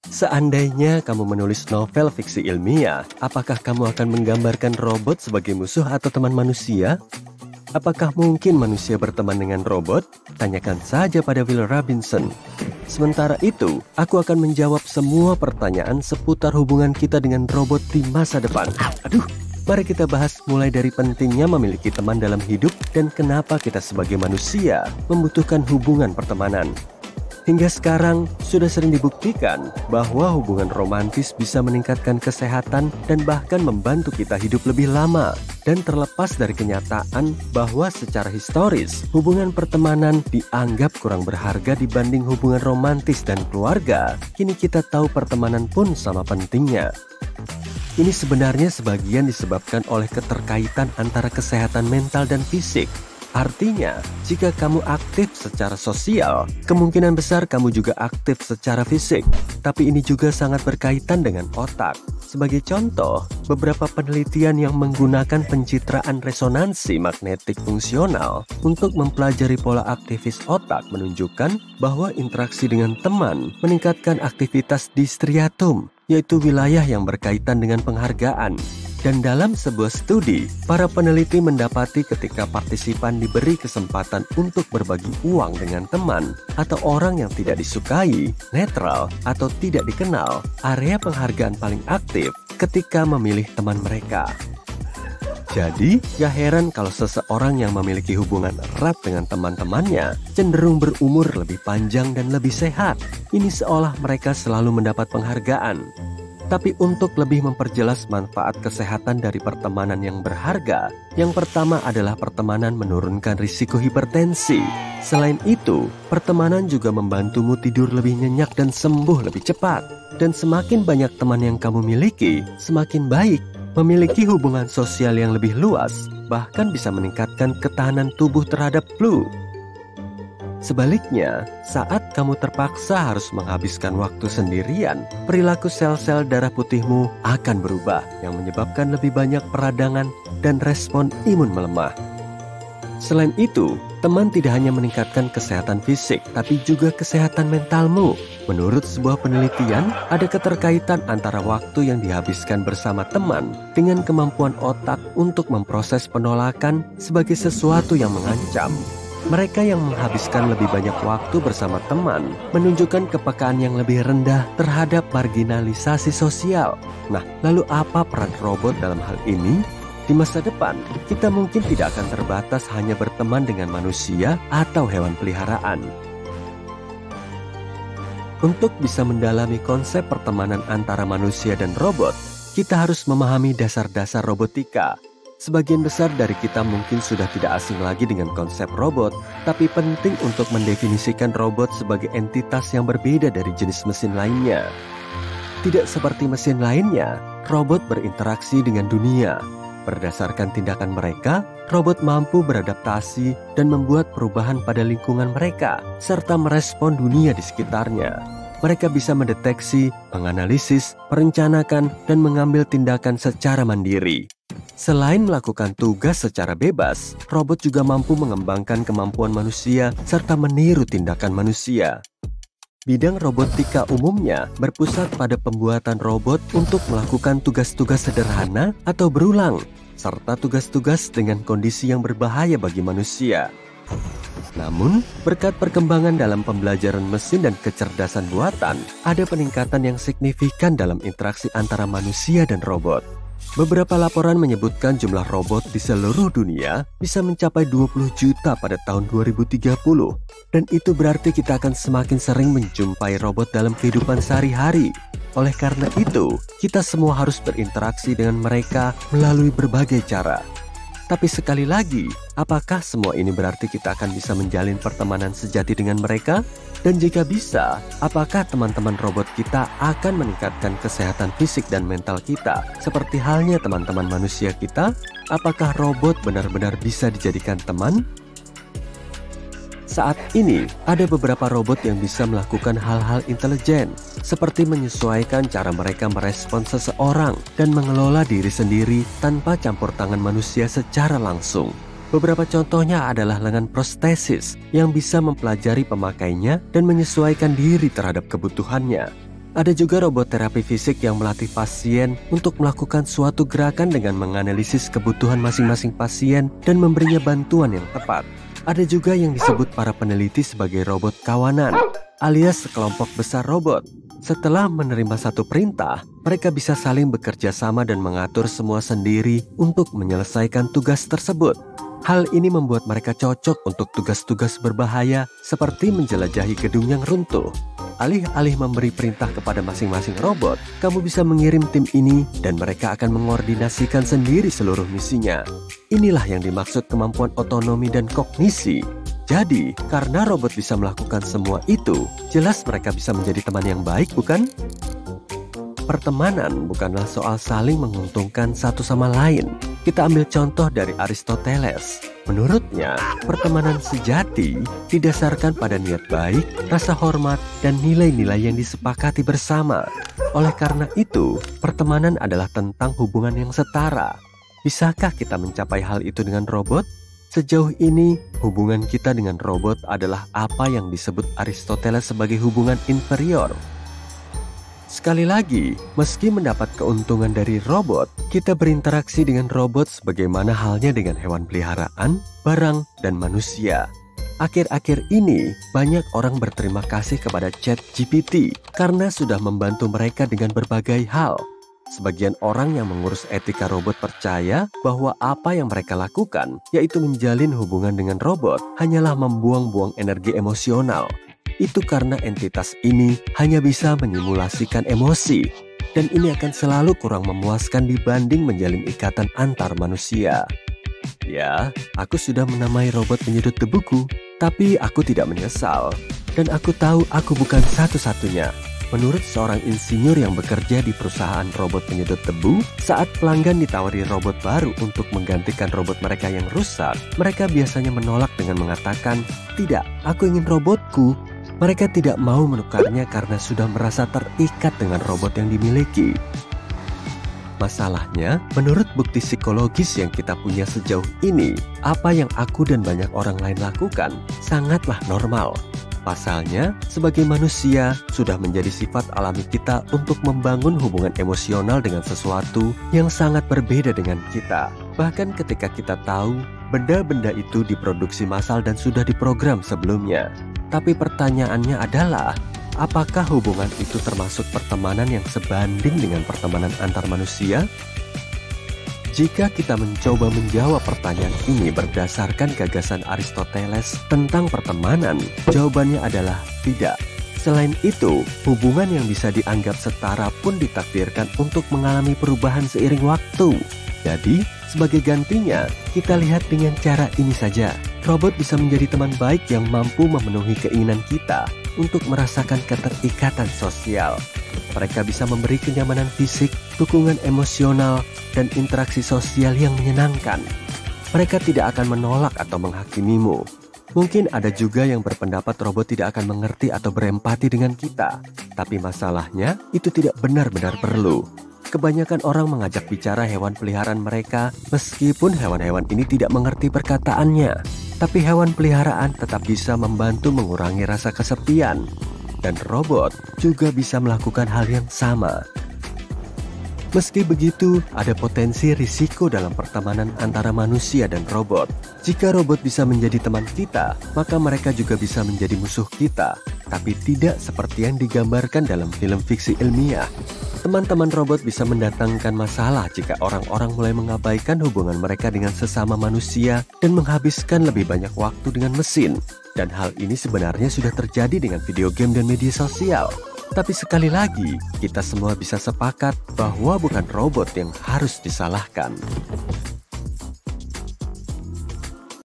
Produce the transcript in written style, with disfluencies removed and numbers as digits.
Seandainya kamu menulis novel fiksi ilmiah, apakah kamu akan menggambarkan robot sebagai musuh atau teman manusia? Apakah mungkin manusia berteman dengan robot? Tanyakan saja pada Will Robinson. Sementara itu, aku akan menjawab semua pertanyaan seputar hubungan kita dengan robot di masa depan. Aduh, mari kita bahas mulai dari pentingnya memiliki teman dalam hidup dan kenapa kita sebagai manusia membutuhkan hubungan pertemanan. Hingga sekarang, sudah sering dibuktikan bahwa hubungan romantis bisa meningkatkan kesehatan dan bahkan membantu kita hidup lebih lama. Dan terlepas dari kenyataan bahwa secara historis, hubungan pertemanan dianggap kurang berharga dibanding hubungan romantis dan keluarga, kini kita tahu pertemanan pun sama pentingnya. Ini sebenarnya sebagian disebabkan oleh keterkaitan antara kesehatan mental dan fisik. Artinya, jika kamu aktif secara sosial, kemungkinan besar kamu juga aktif secara fisik. Tapi ini juga sangat berkaitan dengan otak. Sebagai contoh, beberapa penelitian yang menggunakan pencitraan resonansi magnetik fungsional untuk mempelajari pola aktivis otak menunjukkan bahwa interaksi dengan teman meningkatkan aktivitas di striatum, yaitu wilayah yang berkaitan dengan penghargaan. Dan dalam sebuah studi, para peneliti mendapati ketika partisipan diberi kesempatan untuk berbagi uang dengan teman atau orang yang tidak disukai, netral, atau tidak dikenal, area penghargaan paling aktif ketika memilih teman mereka. Jadi, gak heran kalau seseorang yang memiliki hubungan erat dengan teman-temannya cenderung berumur lebih panjang dan lebih sehat. Ini seolah mereka selalu mendapat penghargaan. Tapi untuk lebih memperjelas manfaat kesehatan dari pertemanan yang berharga, yang pertama adalah pertemanan menurunkan risiko hipertensi. Selain itu, pertemanan juga membantumu tidur lebih nyenyak dan sembuh lebih cepat. Dan semakin banyak teman yang kamu miliki, semakin baik. Memiliki hubungan sosial yang lebih luas, bahkan bisa meningkatkan ketahanan tubuh terhadap flu. Sebaliknya, saat kamu terpaksa harus menghabiskan waktu sendirian, perilaku sel-sel darah putihmu akan berubah, yang menyebabkan lebih banyak peradangan dan respon imun melemah. Selain itu, teman tidak hanya meningkatkan kesehatan fisik, tapi juga kesehatan mentalmu. Menurut sebuah penelitian, ada keterkaitan antara waktu yang dihabiskan bersama teman dengan kemampuan otak untuk memproses penolakan sebagai sesuatu yang mengancam. Mereka yang menghabiskan lebih banyak waktu bersama teman menunjukkan kepekaan yang lebih rendah terhadap marginalisasi sosial. Nah, lalu apa peran robot dalam hal ini? Di masa depan, kita mungkin tidak akan terbatas hanya berteman dengan manusia atau hewan peliharaan. Untuk bisa mendalami konsep pertemanan antara manusia dan robot, kita harus memahami dasar-dasar robotika. Sebagian besar dari kita mungkin sudah tidak asing lagi dengan konsep robot, tapi penting untuk mendefinisikan robot sebagai entitas yang berbeda dari jenis mesin lainnya. Tidak seperti mesin lainnya, robot berinteraksi dengan dunia. Berdasarkan tindakan mereka, robot mampu beradaptasi dan membuat perubahan pada lingkungan mereka, serta merespon dunia di sekitarnya. Mereka bisa mendeteksi, menganalisis, merencanakan, dan mengambil tindakan secara mandiri. Selain melakukan tugas secara bebas, robot juga mampu mengembangkan kemampuan manusia serta meniru tindakan manusia. Bidang robotika umumnya berpusat pada pembuatan robot untuk melakukan tugas-tugas sederhana atau berulang, serta tugas-tugas dengan kondisi yang berbahaya bagi manusia. Namun, berkat perkembangan dalam pembelajaran mesin dan kecerdasan buatan, ada peningkatan yang signifikan dalam interaksi antara manusia dan robot. Beberapa laporan menyebutkan jumlah robot di seluruh dunia bisa mencapai 20 juta pada tahun 2030. Dan itu berarti kita akan semakin sering menjumpai robot dalam kehidupan sehari-hari. Oleh karena itu, kita semua harus berinteraksi dengan mereka melalui berbagai cara. Tapi sekali lagi, apakah semua ini berarti kita akan bisa menjalin pertemanan sejati dengan mereka? Dan jika bisa, apakah teman-teman robot kita akan meningkatkan kesehatan fisik dan mental kita seperti halnya teman-teman manusia kita? Apakah robot benar-benar bisa dijadikan teman? Saat ini, ada beberapa robot yang bisa melakukan hal-hal intelijen, seperti menyesuaikan cara mereka merespons seseorang dan mengelola diri sendiri tanpa campur tangan manusia secara langsung. Beberapa contohnya adalah lengan prostesis yang bisa mempelajari pemakainya dan menyesuaikan diri terhadap kebutuhannya. Ada juga robot terapi fisik yang melatih pasien untuk melakukan suatu gerakan dengan menganalisis kebutuhan masing-masing pasien dan memberinya bantuan yang tepat. Ada juga yang disebut para peneliti sebagai robot kawanan, alias sekelompok besar robot. Setelah menerima satu perintah, mereka bisa saling bekerja sama dan mengatur semua sendiri untuk menyelesaikan tugas tersebut. Hal ini membuat mereka cocok untuk tugas-tugas berbahaya seperti menjelajahi gedung yang runtuh. Alih-alih memberi perintah kepada masing-masing robot, kamu bisa mengirim tim ini dan mereka akan mengordinasikan sendiri seluruh misinya. Inilah yang dimaksud kemampuan otonomi dan kognisi. Jadi, karena robot bisa melakukan semua itu, jelas mereka bisa menjadi teman yang baik, bukan? Pertemanan bukanlah soal saling menguntungkan satu sama lain. Kita ambil contoh dari Aristoteles. Menurutnya, pertemanan sejati didasarkan pada niat baik, rasa hormat, dan nilai-nilai yang disepakati bersama. Oleh karena itu, pertemanan adalah tentang hubungan yang setara. Bisakah kita mencapai hal itu dengan robot? Sejauh ini, hubungan kita dengan robot adalah apa yang disebut Aristoteles sebagai hubungan inferior. Sekali lagi, meski mendapat keuntungan dari robot, kita berinteraksi dengan robot sebagaimana halnya dengan hewan peliharaan, barang, dan manusia. Akhir-akhir ini, banyak orang berterima kasih kepada ChatGPT karena sudah membantu mereka dengan berbagai hal. Sebagian orang yang mengurus etika robot percaya bahwa apa yang mereka lakukan, yaitu menjalin hubungan dengan robot, hanyalah membuang-buang energi emosional. Itu karena entitas ini hanya bisa menyimulasikan emosi, dan ini akan selalu kurang memuaskan dibanding menjalin ikatan antar manusia. Ya, aku sudah menamai robot penyedot debuku, tapi aku tidak menyesal. Dan aku tahu aku bukan satu-satunya. Menurut seorang insinyur yang bekerja di perusahaan robot penyedot debu, saat pelanggan ditawari robot baru untuk menggantikan robot mereka yang rusak, mereka biasanya menolak dengan mengatakan, "Tidak, aku ingin robotku." Mereka tidak mau menukarnya karena sudah merasa terikat dengan robot yang dimiliki. Masalahnya, menurut bukti psikologis yang kita punya sejauh ini, apa yang aku dan banyak orang lain lakukan sangatlah normal. Pasalnya, sebagai manusia, sudah menjadi sifat alami kita untuk membangun hubungan emosional dengan sesuatu yang sangat berbeda dengan kita. Bahkan ketika kita tahu, benda-benda itu diproduksi massal dan sudah diprogram sebelumnya. Tapi pertanyaannya adalah, apakah hubungan itu termasuk pertemanan yang sebanding dengan pertemanan antar manusia? Jika kita mencoba menjawab pertanyaan ini berdasarkan gagasan Aristoteles tentang pertemanan, jawabannya adalah tidak. Selain itu, hubungan yang bisa dianggap setara pun ditakdirkan untuk mengalami perubahan seiring waktu. Jadi, sebagai gantinya, kita lihat dengan cara ini saja. Robot bisa menjadi teman baik yang mampu memenuhi keinginan kita untuk merasakan keterikatan sosial. Mereka bisa memberi kenyamanan fisik, dukungan emosional, dan interaksi sosial yang menyenangkan. Mereka tidak akan menolak atau menghakimimu. Mungkin ada juga yang berpendapat robot tidak akan mengerti atau berempati dengan kita. Tapi masalahnya, itu tidak benar-benar perlu. Kebanyakan orang mengajak bicara hewan peliharaan mereka meskipun hewan-hewan ini tidak mengerti perkataannya. Tapi hewan peliharaan tetap bisa membantu mengurangi rasa kesepian. Dan robot juga bisa melakukan hal yang sama. Meski begitu, ada potensi risiko dalam pertemanan antara manusia dan robot. Jika robot bisa menjadi teman kita, maka mereka juga bisa menjadi musuh kita. Tapi tidak seperti yang digambarkan dalam film fiksi ilmiah. Teman-teman robot bisa mendatangkan masalah jika orang-orang mulai mengabaikan hubungan mereka dengan sesama manusia dan menghabiskan lebih banyak waktu dengan mesin. Dan hal ini sebenarnya sudah terjadi dengan video game dan media sosial. Tapi sekali lagi, kita semua bisa sepakat bahwa bukan robot yang harus disalahkan.